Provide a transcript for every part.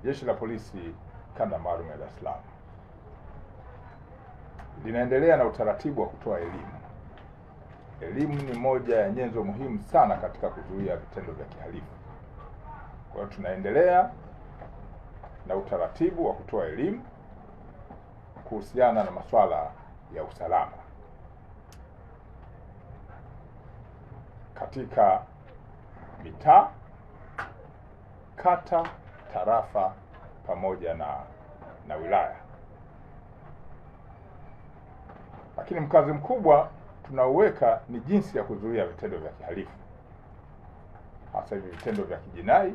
Jeshi la Polisi Kanda Maalum ya Dar es Salaam linaendelea na utaratibu wa kutoa elimu. Elimu ni moja ya nyenzo muhimu sana katika kuzuia vitendo vya kihalifu. Kwa hiyo tunaendelea na utaratibu wa kutoa elimu kuhusiana na masuala ya usalama katika mitaa, kata, tarafa pamoja na wilaya. Lakini mkazi mkubwa tunauweka ni jinsi ya kuzuia vitendo vya kihalifu, hasa hivi vitendo vya kijinai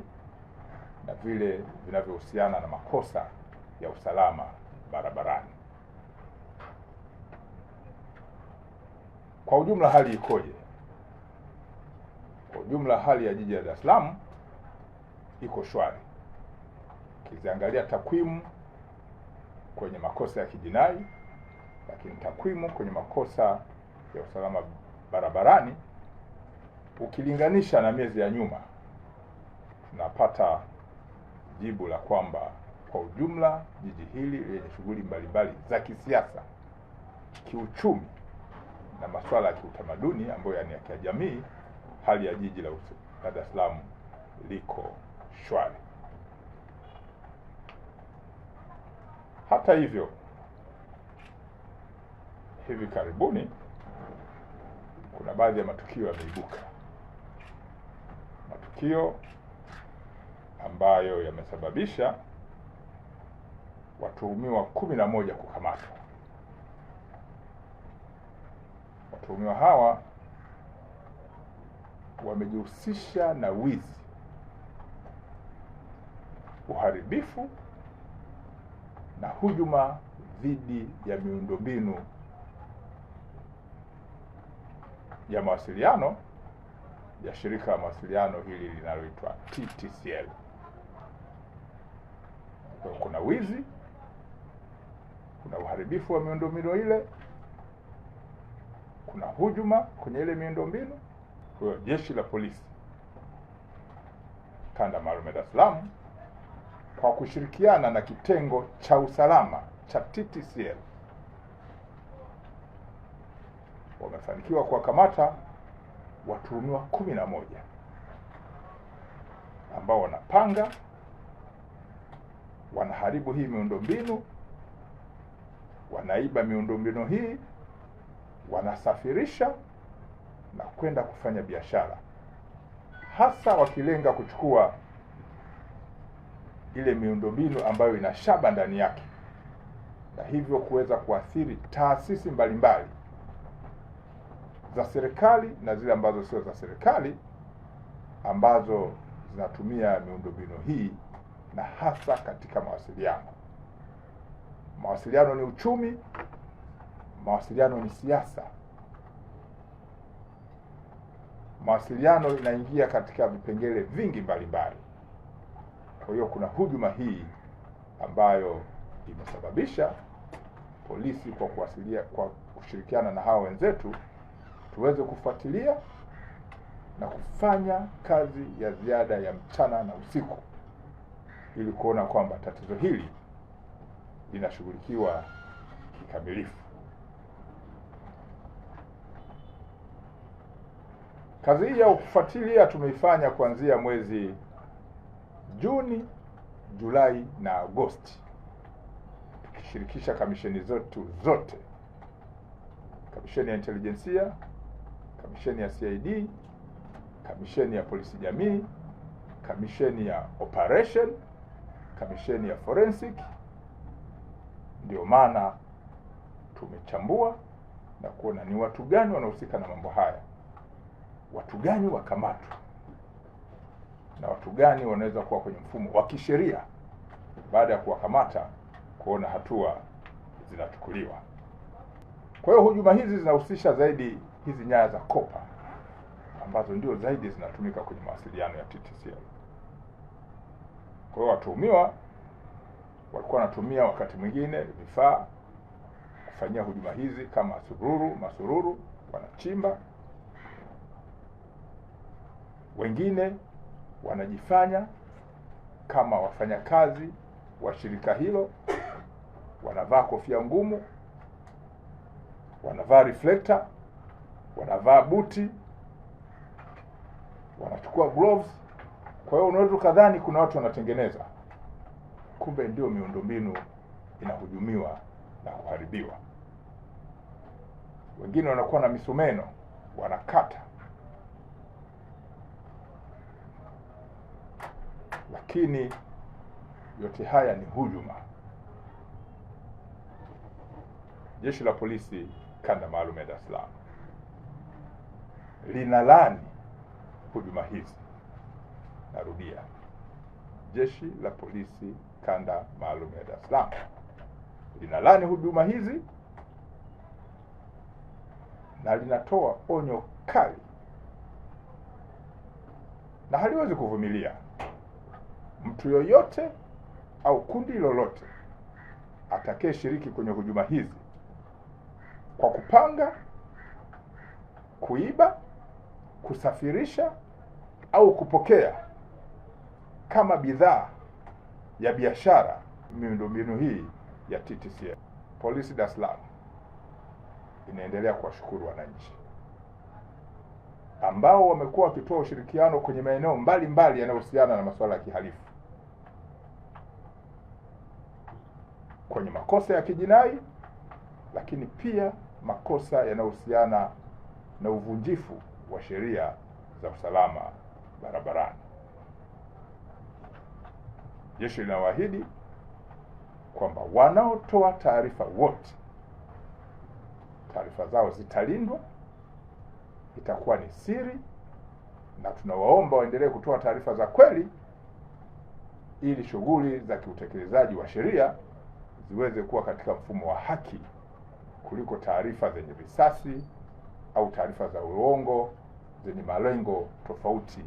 na vile vinavyohusiana na makosa ya usalama barabarani. Kwa ujumla hali ikoje? Kwa ujumla hali ya jiji la Dar es Salaam iko shwari. Ukiangalia takwimu kwenye makosa ya kijinai, lakini takwimu kwenye makosa ya usalama barabarani, ukilinganisha na miezi ya nyuma, tunapata jibu la kwamba kwa ujumla jiji hili lenye shughuli mbalimbali za kisiasa, kiuchumi na masuala ya kiutamaduni ambayo ni ya kijamii, hali ya jiji la Dar es Salaam liko shwari. Hata hivyo, hivi karibuni kuna baadhi ya matukio yameibuka, matukio ambayo yamesababisha watuhumiwa 11 kukamatwa. Watuhumiwa hawa wamejihusisha na wizi, uharibifu na hujuma dhidi ya miundombinu ya mawasiliano ya shirika la mawasiliano hili linaloitwa TTCL. Kuna wizi, kuna uharibifu wa miundombinu ile, kuna hujuma kwenye ile miundombinu. Kwa hiyo Jeshi la Polisi Kanda Maalum ya Dar es Salaam kwa kushirikiana na kitengo cha usalama cha TTCL wamefanikiwa kuwakamata watuhumiwa 11 ambao wanapanga, wanaharibu hii miundombinu, wanaiba miundombinu hii, wanasafirisha na kwenda kufanya biashara, hasa wakilenga kuchukua ile miundombinu ambayo ina shaba ndani yake, na hivyo kuweza kuathiri taasisi mbalimbali za serikali na zile ambazo sio za serikali ambazo zinatumia miundombinu hii, na hasa katika mawasiliano. Mawasiliano ni uchumi, mawasiliano ni siasa. Mawasiliano inaingia katika vipengele vingi mbalimbali. Kwa hiyo kuna hujuma hii ambayo imesababisha polisi kwa kushirikiana na hao wenzetu tuweze kufuatilia na kufanya kazi ya ziada ya mchana na usiku ili kuona kwamba tatizo hili linashughulikiwa kikamilifu. Kazi hii ya kufuatilia tumeifanya kuanzia mwezi Juni, Julai na Agosti, tukishirikisha kamisheni zetu zote: kamisheni ya intelijensia, kamisheni ya CID, kamisheni ya polisi jamii, kamisheni ya operation, kamisheni ya forensic. Ndio maana tumechambua na kuona ni watu gani wanahusika na mambo haya, watu gani wakamatwa, na watu gani wanaweza kuwa kwenye mfumo wa kisheria baada ya kuwakamata, kuona hatua zinachukuliwa. Kwa hiyo hujuma hizi zinahusisha zaidi hizi nyaya za kopa ambazo ndio zaidi zinatumika kwenye mawasiliano ya TTCL. Kwa hiyo watuhumiwa walikuwa wanatumia wakati mwingine vifaa kufanyia hujuma hizi kama masururu, wanachimba. Wengine wanajifanya kama wafanyakazi wa shirika hilo wanavaa kofia ngumu, wanavaa reflector, wanavaa buti, wanachukua gloves. Kwa hiyo unaweza kadhani kuna watu wanatengeneza, kumbe ndio miundombinu inahujumiwa na kuharibiwa. Wengine wanakuwa na misumeno wanakata, lakini yote haya ni hujuma. Jeshi la Polisi Kanda Maalum ya Dar es Salaam linalaani hujuma hizi. Narudia, Jeshi la Polisi Kanda Maalum ya Dar es Salaam linalaani hujuma hizi na linatoa onyo kali na haliwezi kuvumilia mtu yoyote au kundi lolote atakayeshiriki kwenye hujuma hizi kwa kupanga, kuiba, kusafirisha au kupokea kama bidhaa ya biashara miundombinu hii ya TTCL. Polisi Dar es Salaam inaendelea kuwashukuru wananchi ambao wamekuwa wakitoa ushirikiano kwenye maeneo mbalimbali yanayohusiana na masuala ya kihalifu, kwenye makosa ya kijinai, lakini pia makosa yanayohusiana na uvunjifu wa sheria za usalama barabarani. Jeshi linawaahidi kwamba wanaotoa taarifa wote, taarifa zao zitalindwa, itakuwa ni siri, na tunawaomba waendelee kutoa taarifa za kweli ili shughuli za kiutekelezaji wa sheria ziweze kuwa katika mfumo wa haki kuliko taarifa zenye visasi au taarifa za uongo zenye malengo tofauti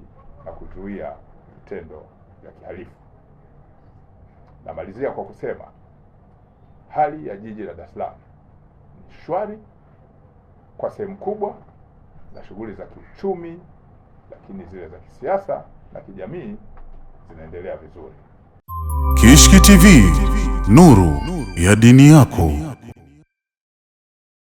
na kuzuia vitendo vya kihalifu. Namalizia kwa kusema hali ya jiji la Dar es Salaam ni shwari kwa sehemu kubwa, na shughuli za kiuchumi, lakini zile za kisiasa na kijamii zinaendelea vizuri. Kishki TV, nuru ya dini yako.